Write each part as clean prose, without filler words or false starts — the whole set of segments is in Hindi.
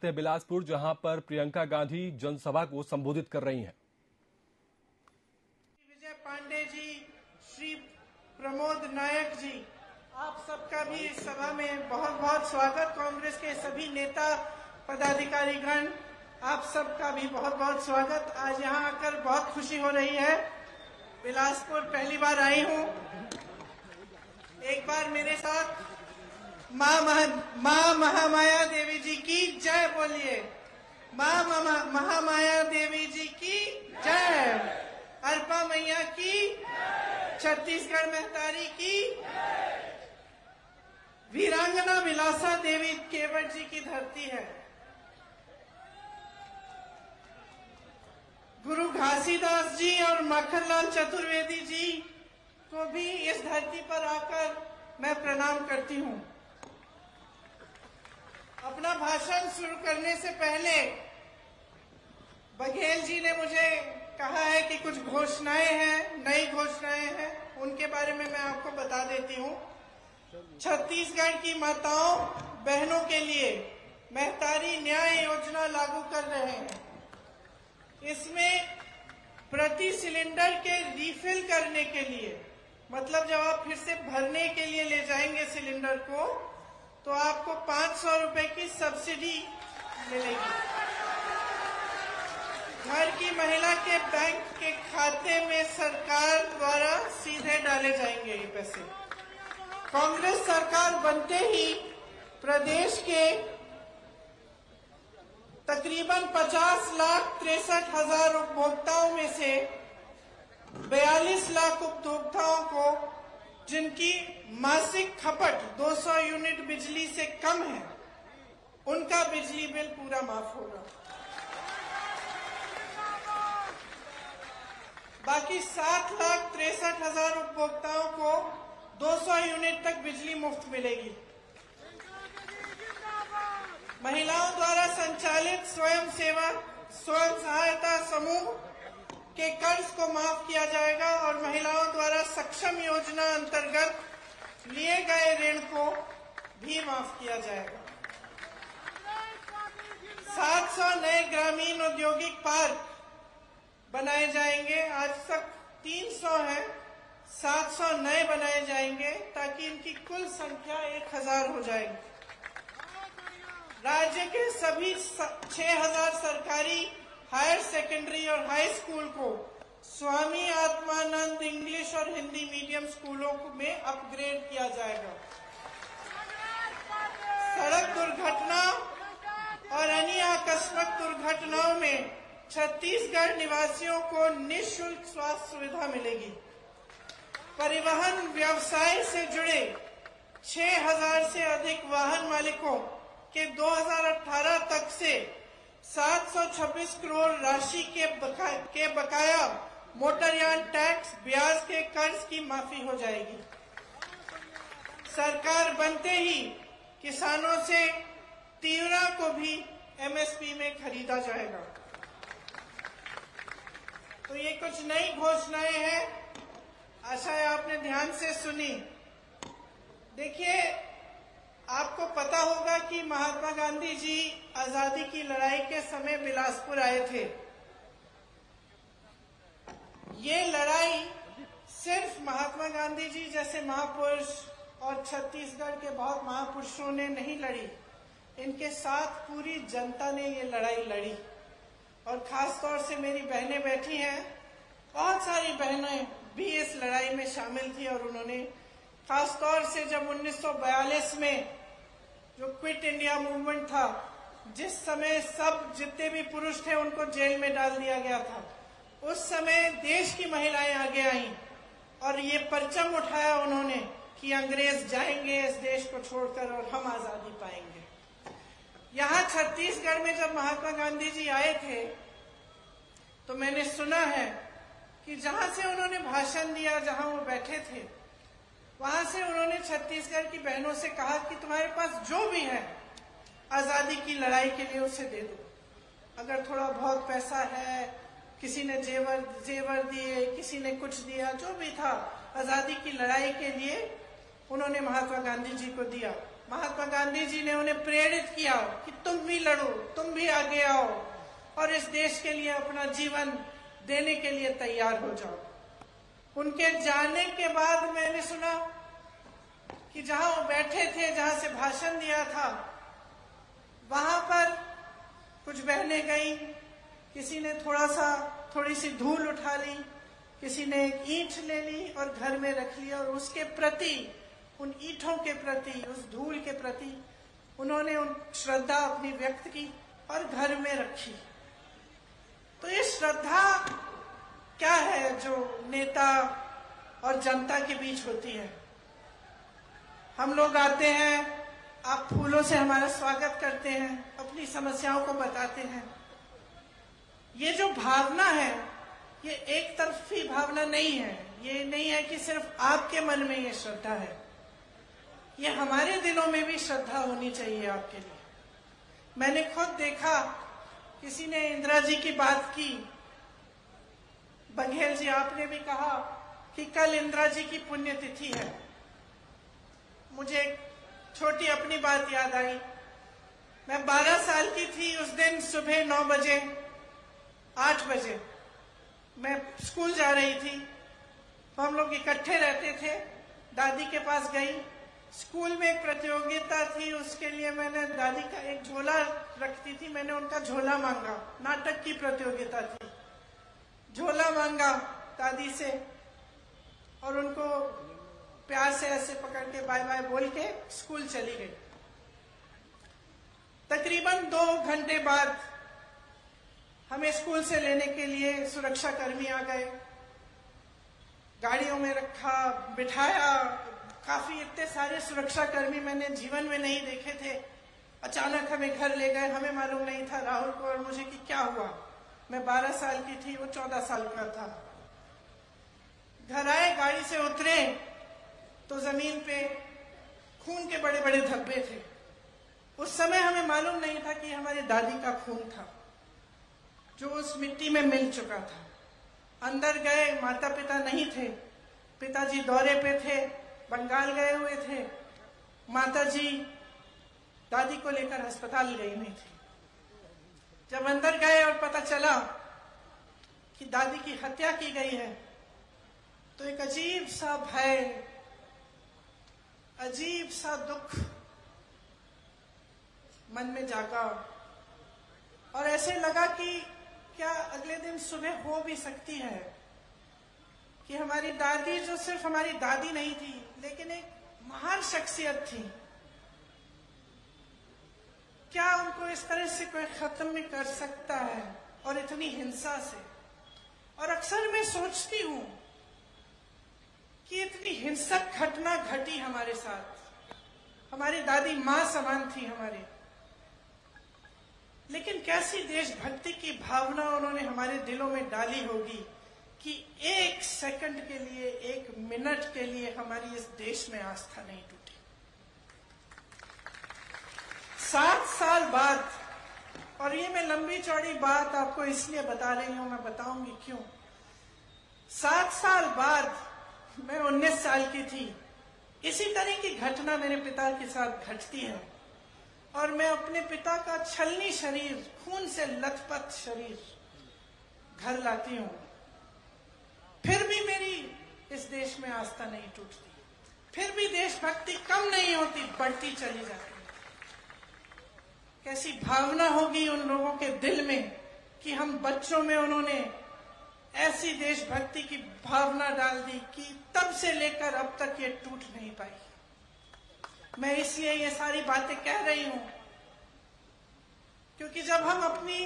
बिलासपुर, जहां पर प्रियंका गांधी जनसभा को संबोधित कर रही हैं। विजय पांडे जी, श्री प्रमोद नायक जी, आप सबका भी इस सभा में बहुत बहुत स्वागत। कांग्रेस के सभी नेता पदाधिकारीगण, आप सबका भी बहुत बहुत स्वागत। आज यहाँ आकर बहुत खुशी हो रही है। बिलासपुर पहली बार आई हूँ। एक बार मेरे साथ माँ महामाया देवी जी की जय बोलिए। माँ महामाया देवी जी की जय। अरपा मैया की, छत्तीसगढ़ महतारी की, वीरांगना विलासा देवी केवट जी की धरती है। गुरु घासीदास जी और माखनलाल चतुर्वेदी जी को भी इस धरती पर आकर मैं प्रणाम करती हूँ। अपना भाषण शुरू करने से पहले बघेल जी ने मुझे कहा है कि कुछ घोषणाएं हैं, नई घोषणाएं हैं, उनके बारे में मैं आपको बता देती हूँ। छत्तीसगढ़ की माताओं बहनों के लिए महतारी न्याय योजना लागू कर रहे हैं। इसमें प्रति सिलेंडर के रिफिल करने के लिए, मतलब जब आप फिर से भरने के लिए ले जाएंगे सिलेंडर को, तो आपको 500 रुपए की सब्सिडी मिलेगी। घर की महिला के बैंक के खाते में सरकार द्वारा सीधे डाले जाएंगे ये पैसे। कांग्रेस सरकार बनते ही प्रदेश के तकरीबन 50,63,000 उपभोक्ताओं में से 42 लाख उपभोक्ताओं को, जिनकी मासिक खपत 200 यूनिट बिजली से कम है, उनका बिजली बिल पूरा माफ होगा। बाकी 7,63,000 उपभोक्ताओं को 200 यूनिट तक बिजली मुफ्त मिलेगी। महिलाओं द्वारा संचालित स्वयं सहायता समूह के कर्ज को माफ किया जाएगा और महिलाओं द्वारा सक्षम योजना अंतर्गत लिए गए ऋण को भी माफ किया जाएगा। 700 नए ग्रामीण औद्योगिक पार्क बनाए जाएंगे। आज तक 300 हैं, 700 नए बनाए जाएंगे ताकि इनकी कुल संख्या 1000 हो जाएगी। राज्य के सभी 6000 सरकारी हायर सेकेंडरी और हाई स्कूल को स्वामी आत्मानंद इंग्लिश और हिंदी मीडियम स्कूलों में अपग्रेड किया जाएगा। सड़क दुर्घटना और अन्य आकस्मिक दुर्घटनाओं में छत्तीसगढ़ निवासियों को निःशुल्क स्वास्थ्य सुविधा मिलेगी। परिवहन व्यवसाय से जुड़े 6000 से अधिक वाहन मालिकों के 2018 तक से 726 करोड़ राशि के बकाया मोटरयान टैक्स ब्याज के कर्ज की माफी हो जाएगी। सरकार बनते ही किसानों से तीवरा को भी एमएसपी में खरीदा जाएगा। तो ये कुछ नई घोषणाएं हैं, आशा है आपने ध्यान से सुनी। देखिए, आपको पता होगा कि महात्मा गांधी जी आजादी की लड़ाई के समय बिलासपुर आए थे। ये लड़ाई सिर्फ महात्मा गांधी जी जैसे महापुरुष और छत्तीसगढ़ के बहुत महापुरुषों ने नहीं लड़ी, इनके साथ पूरी जनता ने ये लड़ाई लड़ी। और खास तौर से मेरी बहनें बैठी हैं, बहुत सारी बहनें भी इस लड़ाई में शामिल थी। और उन्होंने खास तौर से जब 1942 में जो क्विट इंडिया मूवमेंट था, जिस समय सब जितने भी पुरुष थे उनको जेल में डाल दिया गया था, उस समय देश की महिलाएं आगे आईं और ये परचम उठाया उन्होंने कि अंग्रेज जाएंगे इस देश को छोड़कर और हम आजादी पाएंगे। यहाँ छत्तीसगढ़ में जब महात्मा गांधी जी आए थे तो मैंने सुना है कि जहां से उन्होंने भाषण दिया, जहां वो बैठे थे, वहां से उन्होंने छत्तीसगढ़ की बहनों से कहा कि तुम्हारे पास जो भी है आजादी की लड़ाई के लिए उसे दे दो। अगर थोड़ा बहुत पैसा है, किसी ने जेवर दिए, किसी ने कुछ दिया, जो भी था आजादी की लड़ाई के लिए उन्होंने महात्मा गांधी जी को दिया। महात्मा गांधी जी ने उन्हें प्रेरित किया कि तुम भी लड़ो, तुम भी आगे आओ और इस देश के लिए अपना जीवन देने के लिए तैयार हो जाओ। उनके जाने के बाद मैंने सुना कि जहां वो बैठे थे, जहां से भाषण दिया था, वहां पर कुछ बहनें गई, किसी ने थोड़ी सी धूल उठा ली, किसी ने एक ईंट ले ली और घर में रख लिया और उसके प्रति, उन ईंटों के प्रति, उस धूल के प्रति उन्होंने उन श्रद्धा अपनी व्यक्त की और घर में रखी। तो ये श्रद्धा क्या है जो नेता और जनता के बीच होती है? हम लोग आते हैं, आप फूलों से हमारा स्वागत करते हैं, अपनी समस्याओं को बताते हैं। ये जो भावना है, ये एक तरफी भावना नहीं है। ये नहीं है कि सिर्फ आपके मन में ये श्रद्धा है, ये हमारे दिलों में भी श्रद्धा होनी चाहिए आपके लिए। मैंने खुद देखा, किसी ने इंदिरा जी की बात की, बघेल जी आपने भी कहा कि कल इंदिरा जी की पुण्यतिथि है। मुझे एक छोटी अपनी बात याद आई। मैं 12 साल की थी, उस दिन सुबह 9 बजे 8 बजे मैं स्कूल जा रही थी। तो हम लोग इकट्ठे रहते थे। दादी के पास गई, स्कूल में एक प्रतियोगिता थी, उसके लिए मैंने दादी का एक झोला रखती थी, मैंने उनका झोला मांगा। नाटक की प्रतियोगिता थी, झोला मांगा दादी से और उनको प्यार से ऐसे पकड़ के बाय बाय बोल के स्कूल चली गई। तकरीबन 2 घंटे बाद हमें स्कूल से लेने के लिए सुरक्षा कर्मी आ गए, गाड़ियों में रखा, बिठाया। काफी इतने सारे सुरक्षा कर्मी मैंने जीवन में नहीं देखे थे। अचानक हमें घर ले गए, हमें मालूम नहीं था, राहुल को और मुझे, कि क्या हुआ। मैं 12 साल की थी, वो 14 साल का था। घर आए, गाड़ी से उतरे तो जमीन पे खून के बड़े बड़े धब्बे थे। उस समय हमें मालूम नहीं था कि हमारी दादी का खून था जो उस मिट्टी में मिल चुका था। अंदर गए, माता पिता नहीं थे, पिताजी दौरे पे थे, बंगाल गए हुए थे, माताजी दादी को लेकर अस्पताल गई हुई थी। जब अंदर गए और पता चला कि दादी की हत्या की गई है, तो एक अजीब सा भय, अजीब सा दुख मन में जागा और ऐसे लगा कि क्या अगले दिन सुबह हो भी सकती है कि हमारी दादी, जो सिर्फ हमारी दादी नहीं थी लेकिन एक महान शख्सियत थी, क्या उनको इस तरह से कोई खत्म भी कर सकता है और इतनी हिंसा से। और अक्सर मैं सोचती हूं कि इतनी हिंसक घटना घटी हमारे साथ। हमारी दादी मां समान थी हमारे, लेकिन कैसी देशभक्ति की भावना उन्होंने हमारे दिलों में डाली होगी कि 1 सेकंड के लिए, 1 मिनट के लिए हमारी इस देश में आस्था नहीं टूटी। 7 साल बाद, और ये मैं लंबी चौड़ी बात आपको इसलिए बता रही हूं, मैं बताऊंगी क्यों। 7 साल बाद, मैं 19 साल की थी, इसी तरह की घटना मेरे पिता के साथ घटती है और मैं अपने पिता का छलनी शरीर, खून से लथपथ शरीर घर लाती हूं। फिर भी मेरी इस देश में आस्था नहीं टूटती, फिर भी देशभक्ति कम नहीं होती, बढ़ती चली जाती है। कैसी भावना होगी उन लोगों के दिल में कि हम बच्चों में उन्होंने ऐसी देशभक्ति की भावना डाल दी कि तब से लेकर अब तक ये टूट नहीं पाई। मैं इसलिए ये सारी बातें कह रही हूं क्योंकि जब हम अपनी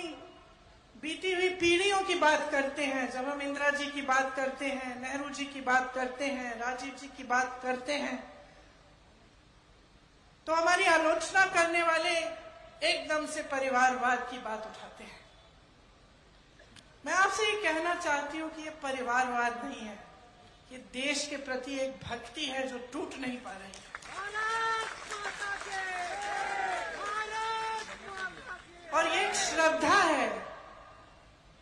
बीती हुई पीढ़ियों की बात करते हैं, जब हम इंदिरा जी की बात करते हैं, नेहरू जी की बात करते हैं, राजीव जी की बात करते हैं, तो हमारी आलोचना करने वाले एकदम से परिवारवाद की बात उठाते हैं। मैं आपसे ये कहना चाहती हूं कि ये परिवारवाद नहीं है, ये देश के प्रति एक भक्ति है जो टूट नहीं पा रही है। और ये एक श्रद्धा है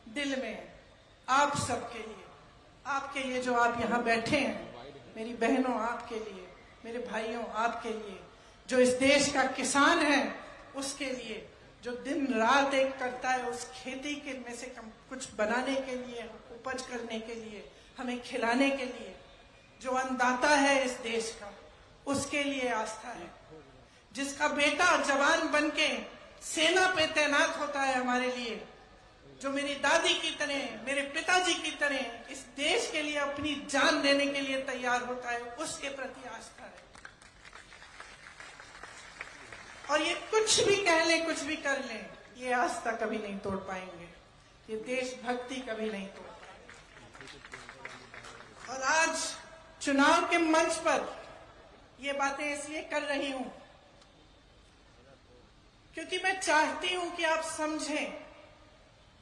दिल में आप सबके लिए, आपके लिए जो आप यहाँ बैठे हैं, मेरी बहनों आपके लिए, मेरे भाइयों आपके लिए, जो इस देश का किसान है उसके लिए, जो दिन रात एक करता है उस खेती के में से कुछ बनाने के लिए, उपज करने के लिए, हमें खिलाने के लिए, जो अन्नदाता है इस देश का, उसके लिए आस्था है। जिसका बेटा जवान बनके सेना पे तैनात होता है हमारे लिए, जो मेरी दादी की तरह, मेरे पिताजी की तरह इस देश के लिए अपनी जान देने के लिए तैयार होता है, उसके प्रति आस्था है। और ये कुछ भी कह लें, कुछ भी कर लें, ये आस्था कभी नहीं तोड़ पाएंगे, ये देशभक्ति कभी नहीं तोड़ पाएंगे। और आज चुनाव के मंच पर ये बातें इसलिए कर रही हूं क्योंकि मैं चाहती हूं कि आप समझें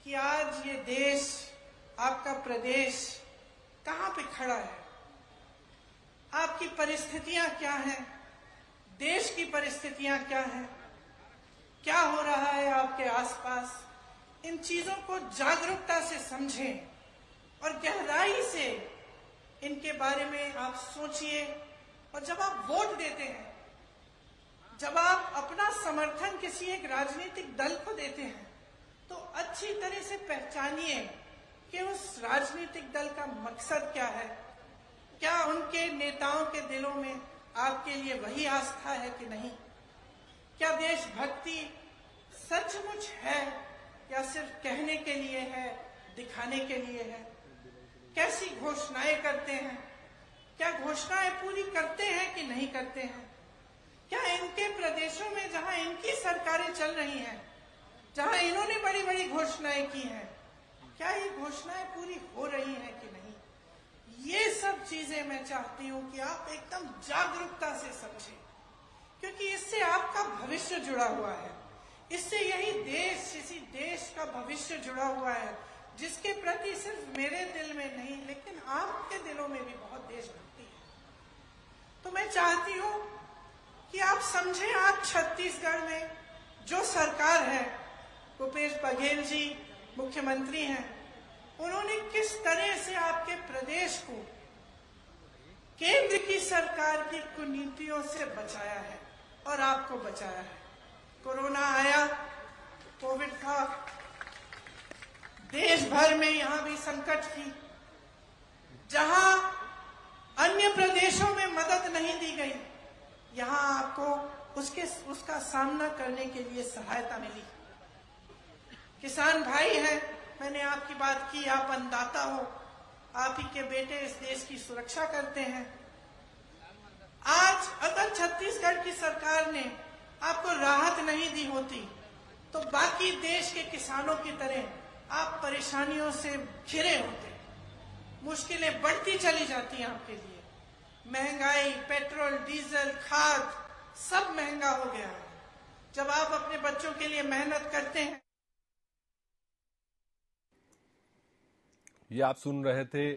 कि आज ये देश, आपका प्रदेश कहां पे खड़ा है, आपकी परिस्थितियां क्या हैं, देश की परिस्थितियां क्या हैं, क्या हो रहा है आपके आसपास। इन चीजों को जागरूकता से समझें और गहराई से इनके बारे में आप सोचिए। और जब आप वोट देते हैं, जब आप अपना समर्थन किसी एक राजनीतिक दल को देते हैं, तो अच्छी तरह से पहचानिए कि उस राजनीतिक दल का मकसद क्या है, क्या उनके नेताओं के दिलों में आपके लिए वही आस्था है कि नहीं, क्या देशभक्ति सचमुच है या सिर्फ कहने के लिए है, दिखाने के लिए है, कैसी घोषणाएं करते हैं, क्या घोषणाएं पूरी करते हैं कि नहीं करते हैं, क्या इनके प्रदेशों में जहां इनकी सरकारें चल रही हैं, जहां इन्होंने बड़ी बड़ी घोषणाएं की हैं, क्या ये घोषणाएं पूरी हो रही हैं कि नहीं। ये सब चीजें मैं चाहती हूं कि आप एकदम जागरूकता से समझें, क्योंकि इससे आपका भविष्य जुड़ा हुआ है, इससे यही देश, इसी देश का भविष्य जुड़ा हुआ है, जिसके प्रति सिर्फ मेरे दिल में नहीं लेकिन आपके दिलों में भी बहुत देशभक्ति है। तो मैं चाहती हूं कि आप समझें, आप छत्तीसगढ़ में जो सरकार है, भूपेश बघेल जी मुख्यमंत्री हैं, उन्होंने किस तरह से आपके प्रदेश को केंद्र की सरकार की कुनीतियों से बचाया है और आपको बचाया है। कोरोना आया, कोविड था, देश भर में यहां भी संकट थी, जहां अन्य प्रदेशों में मदद नहीं दी गई, यहां आपको उसका सामना करने के लिए सहायता मिली। किसान भाई हैं, मैंने आपकी बात की, आप अन्नदाता हो, आप ही के बेटे इस देश की सुरक्षा करते हैं। आज अगर छत्तीसगढ़ की सरकार ने आपको राहत नहीं दी होती तो बाकी देश के किसानों की तरह आप परेशानियों से घिरे होते, मुश्किलें बढ़ती चली जाती आपके लिए। महंगाई, पेट्रोल, डीजल, खाद सब महंगा हो गया है। जब आप अपने बच्चों के लिए मेहनत करते हैं। ये आप सुन रहे थे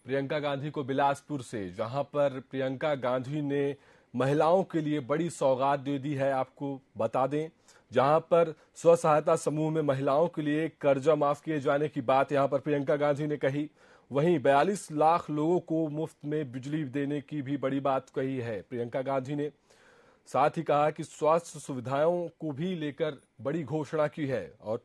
प्रियंका गांधी को बिलासपुर से, जहां पर प्रियंका गांधी ने महिलाओं के लिए बड़ी सौगात दे दी है। आपको बता दें, जहां पर स्व सहायता समूह में महिलाओं के लिए कर्जा माफ किए जाने की बात यहां पर प्रियंका गांधी ने कही, वहीं 42 लाख लोगों को मुफ्त में बिजली देने की भी बड़ी बात कही है प्रियंका गांधी ने। साथ ही कहा कि स्वास्थ्य सुविधाओं को भी लेकर बड़ी घोषणा की है और